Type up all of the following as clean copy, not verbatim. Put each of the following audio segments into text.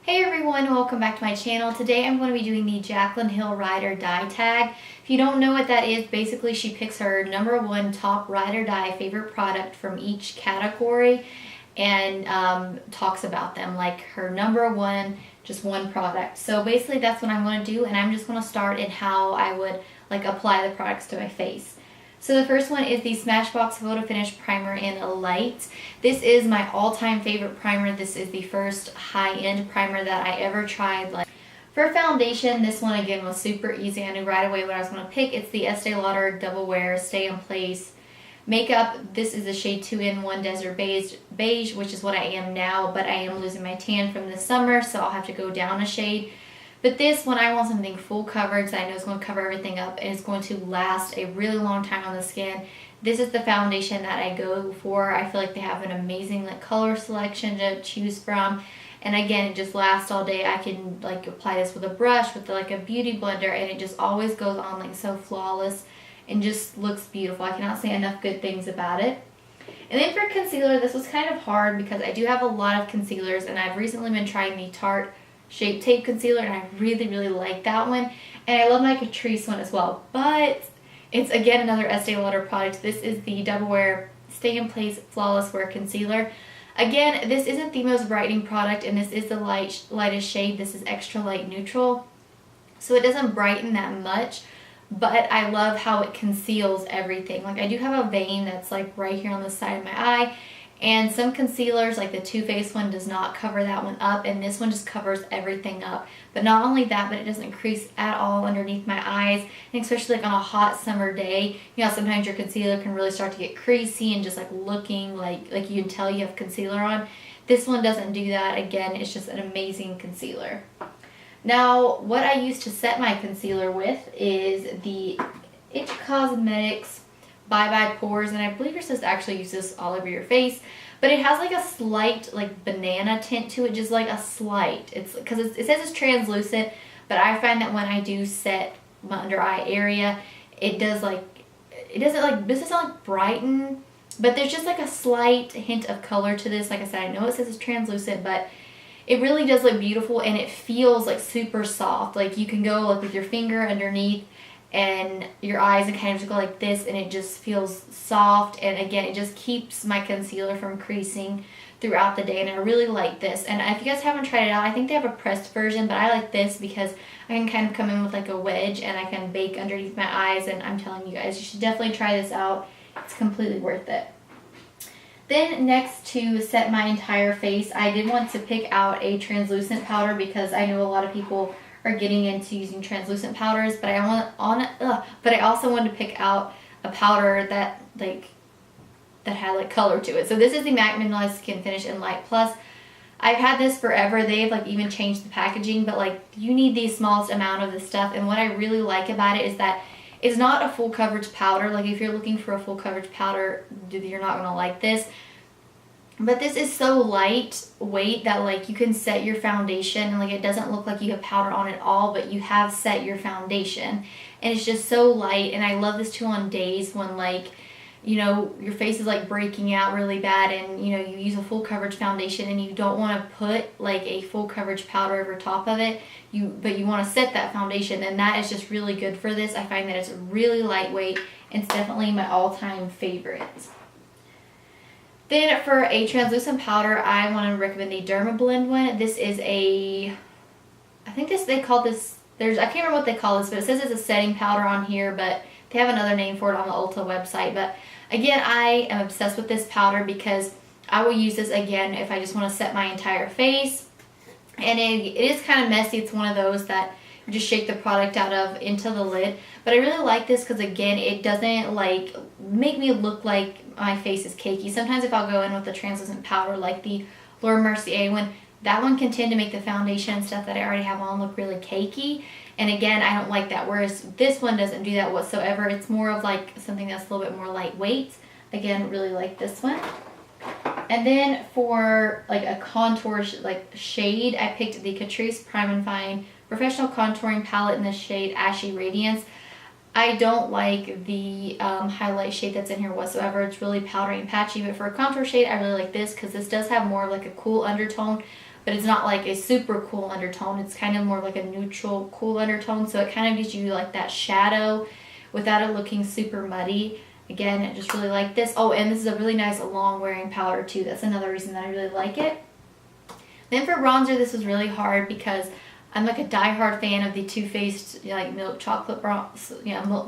Hey everyone, welcome back to my channel. Today I'm going to be doing the Jaclyn Hill Ride or Die tag. If you don't know what that is, basically she picks her #1 top ride or die favorite product from each category and talks about them, like her #1, just one product. So basically that's what I'm going to do, and I'm just going to start in how I would apply the products to my face. So the first one is the Smashbox Photo Finish Primer in Light. This is my all-time favorite primer. This is the first high-end primer that I ever tried. For foundation, this one again was super easy. I knew right away what I was going to pick. It's the Estee Lauder Double Wear Stay in Place Makeup. This is the shade 2-in-1 Desert Beige, which is what I am now, but I am losing my tan from this summer, so I'll have to go down a shade. But this one, I want something full coverage that I know is going to cover everything up and it's going to last a really long time on the skin. This is the foundation that I go for. I feel like they have an amazing color selection to choose from. And again, it just lasts all day. I can apply this with a brush, with a beauty blender, and it just always goes on so flawless and just looks beautiful. I cannot say enough good things about it. And then for concealer, this was kind of hard because I do have a lot of concealers, and I've recently been trying the Tarte Shape Tape Concealer, and I really like that one. And I love my Catrice one as well. But it's again another Estee Lauder product. This is the Double Wear Stay in Place Flawless Wear Concealer. Again, this isn't the most brightening product, and this is the lightest shade. This is extra light neutral, so it doesn't brighten that much, but I love how it conceals everything. I do have a vein that's right here on the side of my eye, and some concealers, like the Too Faced one, does not cover that one up, and this one just covers everything up. But not only that, but it doesn't crease at all underneath my eyes, and especially on a hot summer day, sometimes your concealer can really start to get creasy and just looking like you can tell you have concealer on. This one doesn't do that. Again, it's just an amazing concealer. Now, what I use to set my concealer with is the It Cosmetics Bye Bye Pores, and I believe you're supposed to actually use this all over your face, but it has a slight banana tint to it, just a slight. It's because it says it's translucent, but I find that when I do set my under eye area, it does this doesn't brighten, but there's just a slight hint of color to this. Like I said, I know it says it's translucent, but it really does look beautiful, and it feels super soft. You can go with your finger underneath and your eyes and kind of just go like this, and it just feels soft, and again, it just keeps my concealer from creasing throughout the day, and I really like this. And if you guys haven't tried it out, I think they have a pressed version, but I like this because I can kind of come in with a wedge, and I can bake underneath my eyes, and I'm telling you guys, you should definitely try this out. It's completely worth it. Then next, to set my entire face, I did want to pick out a translucent powder because I know a lot of people are getting into using translucent powders, but I also wanted to pick out a powder that had color to it. So this is the MAC Mineralized Skin Finish in Light Plus. I've had this forever. They've even changed the packaging, but you need the smallest amount of this stuff. And what I really like about it is that it's not a full coverage powder. If you're looking for a full coverage powder, you're not gonna like this. But this is so lightweight that you can set your foundation, and it doesn't look like you have powder on at all, but you have set your foundation. And it's just so light, and I love this too on days when your face is breaking out really bad, and you use a full coverage foundation and you don't want to put a full coverage powder over top of it, but you want to set that foundation, and that is just really good for this. I find that it's really lightweight, and it's definitely my all-time favorite. Then for a translucent powder, I want to recommend the Dermablend one. This is I can't remember what they call this, but it says it's a setting powder on here, but they have another name for it on the Ulta website. But again, I am obsessed with this powder because I will use this again if I just want to set my entire face. And it is kind of messy. It's one of those that you just shake the product out of into the lid. But I really like this because again, it doesn't make me look like my face is cakey. Sometimes if I'll go in with a translucent powder like the Laura Mercier one, that one can tend to make the foundation and stuff that I already have on look really cakey. And again, I don't like that. Whereas this one doesn't do that whatsoever. It's more of something that's a little bit more lightweight. Again, really like this one. And then for a contour shade, I picked the Catrice Prime and Fine Professional Contouring Palette in the shade Ashy Radiance. I don't like the highlight shade that's in here whatsoever. It's really powdery and patchy, but for a contour shade, I really like this because this does have more of a cool undertone, but it's not like a super cool undertone. It's kind of more like a neutral, cool undertone. So it kind of gives you like that shadow without it looking super muddy. Again, I just really like this. Oh, and this is a really nice long wearing powder too. That's another reason that I really like it. Then for bronzer, this was really hard because I'm like a diehard fan of the Too Faced milk chocolate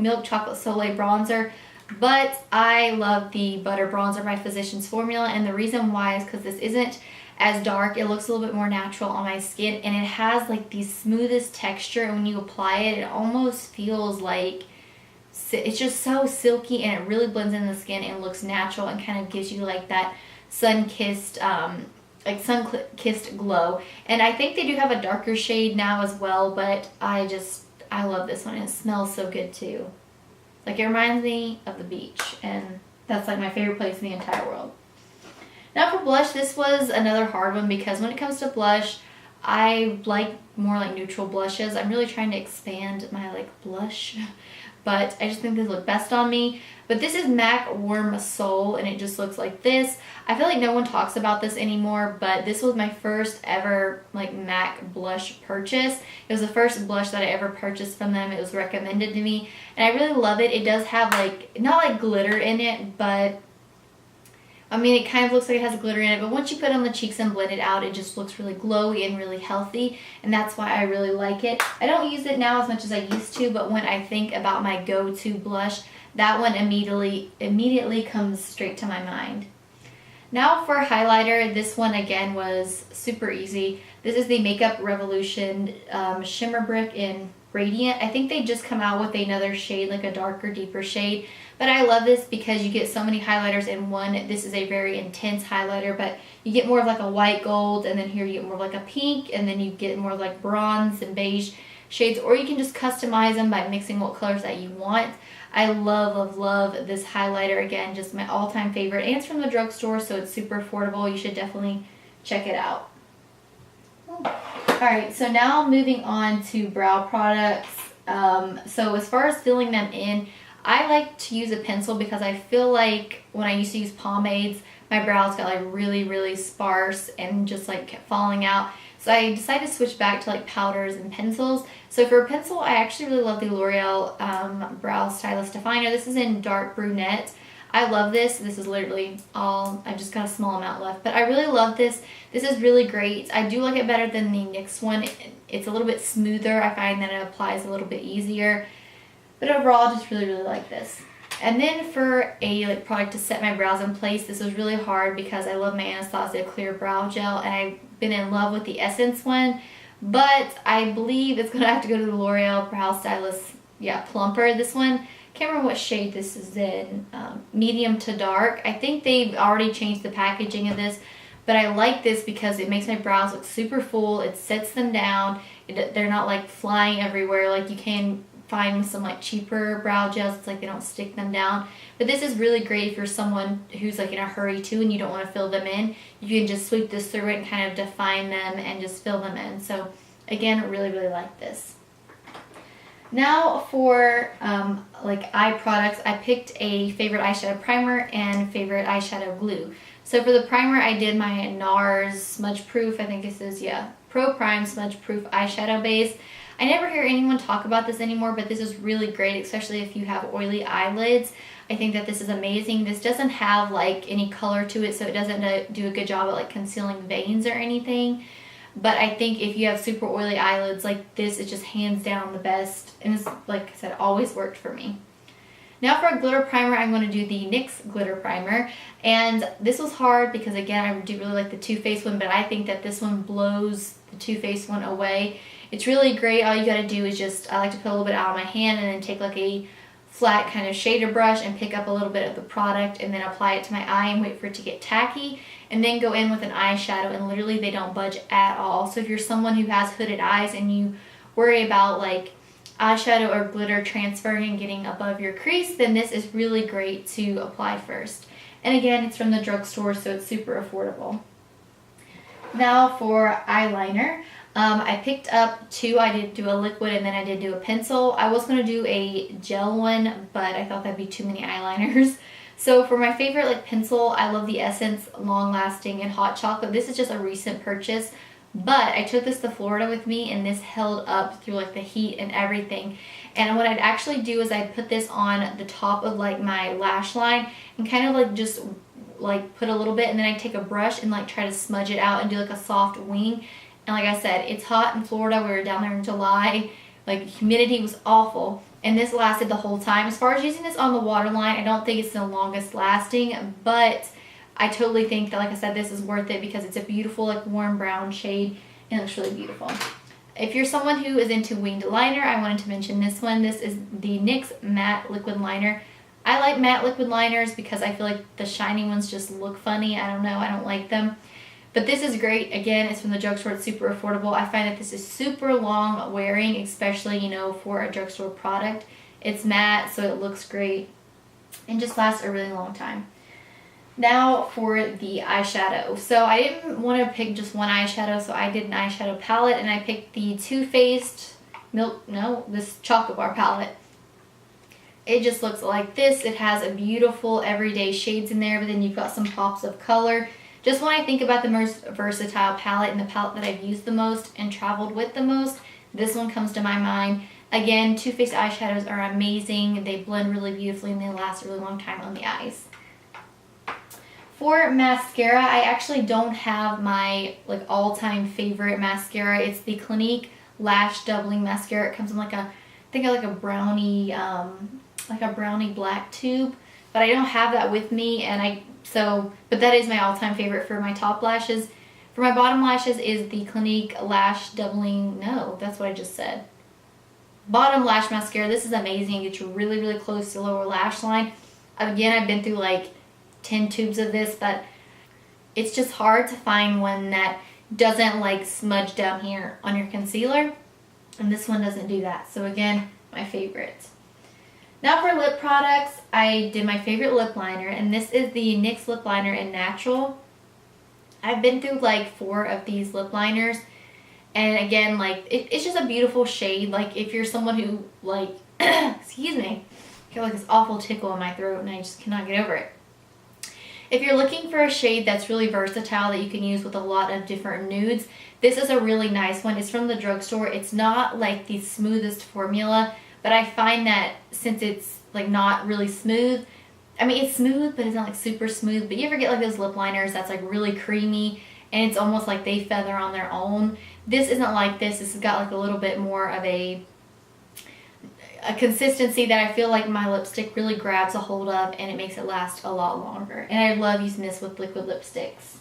milk chocolate Soleil bronzer, but I love the butter bronzer by Physicians Formula, and the reason why is because this isn't as dark. It looks a little bit more natural on my skin, and it has like the smoothest texture, and when you apply it, it almost feels like it's just so silky, and it really blends in the skin and looks natural and kind of gives you like that sun-kissed glow. And I think they do have a darker shade now as well, but I love this one. It smells so good too. Like, it reminds me of the beach, and that's like my favorite place in the entire world. Now for blush, this was another hard one because when it comes to blush, I like more like neutral blushes. I'm really trying to expand my like blush, but I just think these look best on me. But this is MAC Warm Soul, and it just looks like this. I feel like no one talks about this anymore, but this was my first ever like MAC blush purchase. It was the first blush that I ever purchased from them. It was recommended to me, and I really love it. It does have like, not like glitter in it, but I mean, it kind of looks like it has glitter in it, but once you put it on the cheeks and blend it out, it just looks really glowy and really healthy, and that's why I really like it. I don't use it now as much as I used to, but when I think about my go-to blush, that one immediately comes straight to my mind. Now for highlighter, this one again was super easy. This is the Makeup Revolution Shimmer Brick in Radiant. I think they just come out with another shade, like a darker, deeper shade. But I love this because you get so many highlighters in one. This is a very intense highlighter, but you get more of like a white gold, and then here you get more of like a pink, and then you get more of like bronze and beige shades, or you can just customize them by mixing what colors that you want. I love, love this highlighter. Again, just my all-time favorite, and it's from the drugstore, so it's super affordable. You should definitely check it out. Alright, so now moving on to brow products. So as far as filling them in, I like to use a pencil because I feel like when I used to use pomades, my brows got like really sparse and just like kept falling out. So I decided to switch back to like powders and pencils. So for a pencil, I actually really love the L'Oreal Brow Stylist Definer. This is in dark brunette. I love this. This is literally all, I just got a small amount left, but I really love this. This is really great. I do like it better than the NYX one. It's a little bit smoother. I find that it applies a little bit easier. But overall, I just really like this. And then for a like product to set my brows in place, this was really hard because I love my Anastasia Clear Brow Gel, and I've been in love with the Essence one. But I believe it's going to have to go to the L'Oreal Brow Stylist, Plumper. This one, can't remember what shade this is in, medium to dark. I think they've already changed the packaging of this, but I like this because it makes my brows look super full. It sets them down. They're not like flying everywhere like you can find some like cheaper brow gels. It's like they don't stick them down, but this is really great if you're someone who's like in a hurry too and you don't want to fill them in. You can just sweep this through it and kind of define them and just fill them in. So again, really like this. Now for like eye products, I picked a favorite eyeshadow primer and favorite eyeshadow glue. So for the primer, I did my NARS Smudge Proof, I think this is, Pro Prime Smudge Proof eyeshadow base. I never hear anyone talk about this anymore, but this is really great, especially if you have oily eyelids. I think that this is amazing. This doesn't have like any color to it, so it doesn't do a good job at like concealing veins or anything. But I think if you have super oily eyelids, like this is just hands down the best. And it's, like I said, always worked for me. Now for a glitter primer, I'm going to do the NYX glitter primer. And this was hard because, again, I do really like the Too Faced one, but I think that this one blows the Too Faced one away. It's really great. All you got to do is just, I like to put a little bit out of my hand and then take like a flat kind of shader brush and pick up a little bit of the product and then apply it to my eye and wait for it to get tacky, and then go in with an eyeshadow, and literally they don't budge at all. So if you're someone who has hooded eyes and you worry about like eyeshadow or glitter transferring and getting above your crease, then this is really great to apply first. And again, it's from the drugstore, so it's super affordable. Now for eyeliner. I picked up two. I did do a liquid and then I did do a pencil. I was going to do a gel one, but I thought that'd be too many eyeliners. So for my favorite like pencil, I love the Essence Long Lasting and Hot Chocolate. This is just a recent purchase, But I took this to Florida with me, and this held up through like the heat and everything. And what I'd actually do is I'd put this on the top of like my lash line and kind of like just like put a little bit, and then I'd take a brush and like try to smudge it out and do like a soft wing. And like I said, it's hot in Florida. We were down there in July. Like, humidity was awful. And this lasted the whole time. As far as using this on the waterline, I don't think it's the longest lasting, but I totally think that, like I said, this is worth it because it's a beautiful, like, warm brown shade, and it looks really beautiful. If you're someone who is into winged liner, I wanted to mention this one. This is the NYX Matte Liquid Liner. I like matte liquid liners because I feel like the shiny ones just look funny. I don't know. I don't like them. But this is great. Again, it's from the drugstore. It's super affordable. I find that this is super long wearing, especially, you know, for a drugstore product. It's matte, so it looks great and just lasts a really long time. Now for the eyeshadow. So I didn't want to pick just one eyeshadow, so I did an eyeshadow palette, and I picked the Too Faced this chocolate bar palette. It just looks like this. It has a beautiful everyday shades in there, but then you've got some pops of color. Just when I think about the most versatile palette and the palette that I've used the most and traveled with the most, this one comes to my mind. Again, Too Faced eyeshadows are amazing. They blend really beautifully and they last a really long time on the eyes. For mascara, I actually don't have my like all-time favorite mascara. It's the Clinique Lash Doubling Mascara. It comes in like a, I think like a brownie black tube, but I don't have that with me, and but that is my all-time favorite for my top lashes. For my bottom lashes is the Clinique Lash Doubling, no, that's what I just said. Bottom Lash Mascara. This is amazing. It gets really, really close to the lower lash line. Again, I've been through like 10 tubes of this, but it's just hard to find one that doesn't like smudge down here on your concealer, and this one doesn't do that. So again, my favorite. Now for lip products, I did my favorite lip liner, and this is the NYX lip liner in Natural. I've been through like 4 of these lip liners, and again, like it's just a beautiful shade. Like if you're someone who like, excuse me, I feel like this awful tickle in my throat and I just cannot get over it. If you're looking for a shade that's really versatile that you can use with a lot of different nudes, this is a really nice one. It's from the drugstore. It's not like the smoothest formula, but I find that since it's like not really smooth, I mean it's smooth, but it's not like super smooth. But you ever get like those lip liners that's like really creamy and it's almost like they feather on their own? This isn't like this. This has got like a little bit more of a consistency that I feel like my lipstick really grabs a hold of, and it makes it last a lot longer. And I love using this with liquid lipsticks.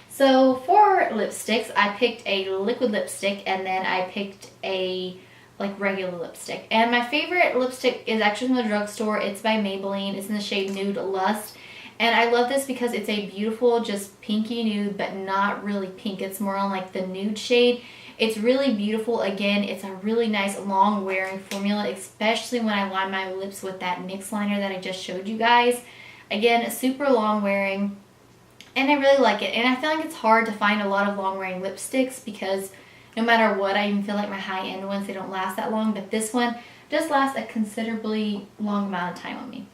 So for lipsticks, I picked a liquid lipstick, and then I picked a like regular lipstick. And my favorite lipstick is actually from the drugstore. It's by Maybelline. It's in the shade Nude Lust. And I love this because it's a beautiful, just pinky nude, but not really pink. It's more on like the nude shade. It's really beautiful. Again, it's a really nice long wearing formula, especially when I line my lips with that NYX liner that I just showed you guys. Again, super long wearing, and I really like it. And I feel like it's hard to find a lot of long wearing lipsticks because no matter what, I even feel like my high end ones, they don't last that long, but this one does last a considerably long amount of time on me.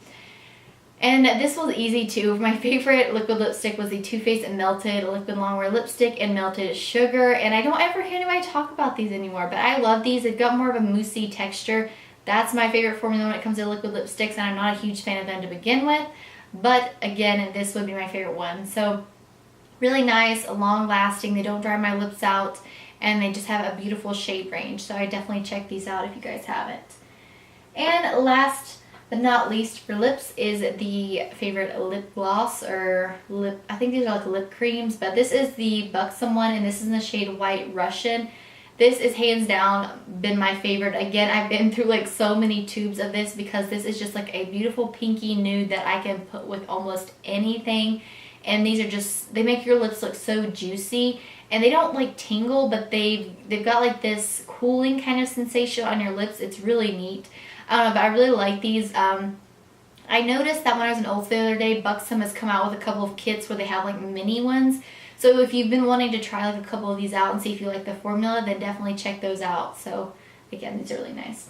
And this was easy too. My favorite liquid lipstick was the Too Faced Melted Liquid Longwear Lipstick in Melted Sugar. And I don't ever hear anybody talk about these anymore, but I love these. They've got more of a moussey texture. That's my favorite formula when it comes to liquid lipsticks, and I'm not a huge fan of them to begin with. But again, this would be my favorite one. So really nice, long lasting. They don't dry my lips out, and they just have a beautiful shade range. So I definitely check these out if you guys haven't. And last but not least for lips is the favorite lip gloss or lip, I think these are like lip creams, but this is the Buxom one, and this is in the shade White Russian. This is hands down been my favorite. Again, I've been through like so many tubes of this because this is just like a beautiful pinky nude that I can put with almost anything. And these are just, they make your lips look so juicy, and they don't like tingle, but they've got like this cooling kind of sensation on your lips. It's really neat. I don't know, but I really like these. I noticed that when I was in Ulta the other day, Buxom has come out with a couple of kits where they have like mini ones. So if you've been wanting to try like a couple of these out and see if you like the formula, then definitely check those out. So again, these are really nice.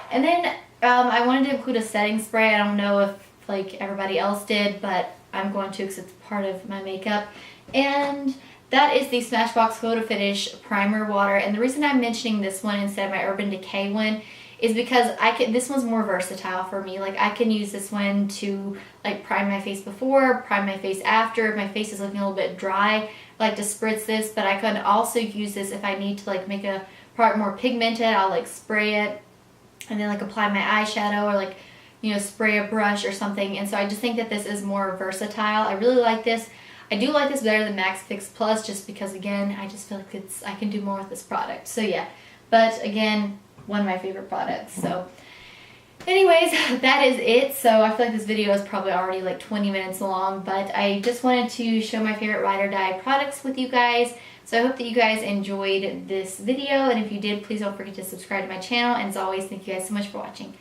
And then I wanted to include a setting spray. I don't know if like everybody else did, but I'm going to because it's part of my makeup. And that is the Smashbox Photo Finish Primer Water. And the reason I'm mentioning this one instead of my Urban Decay one is because this one's more versatile for me. Like, I can use this one to like prime my face before, prime my face after. If my face is looking a little bit dry, I like to spritz this, but I can also use this if I need to like make a product more pigmented. I'll like spray it and then like apply my eyeshadow, or like, you know, spray a brush or something. And so I just think that this is more versatile. I really like this. I do like this better than Max Fix Plus, just because, again, I just feel like I can do more with this product. So yeah, but again, one of my favorite products. So anyways, that is it. So I feel like this video is probably already like 20 minutes long, but I just wanted to show my favorite ride or die products with you guys. So I hope that you guys enjoyed this video, and if you did, please don't forget to subscribe to my channel. And as always, thank you guys so much for watching.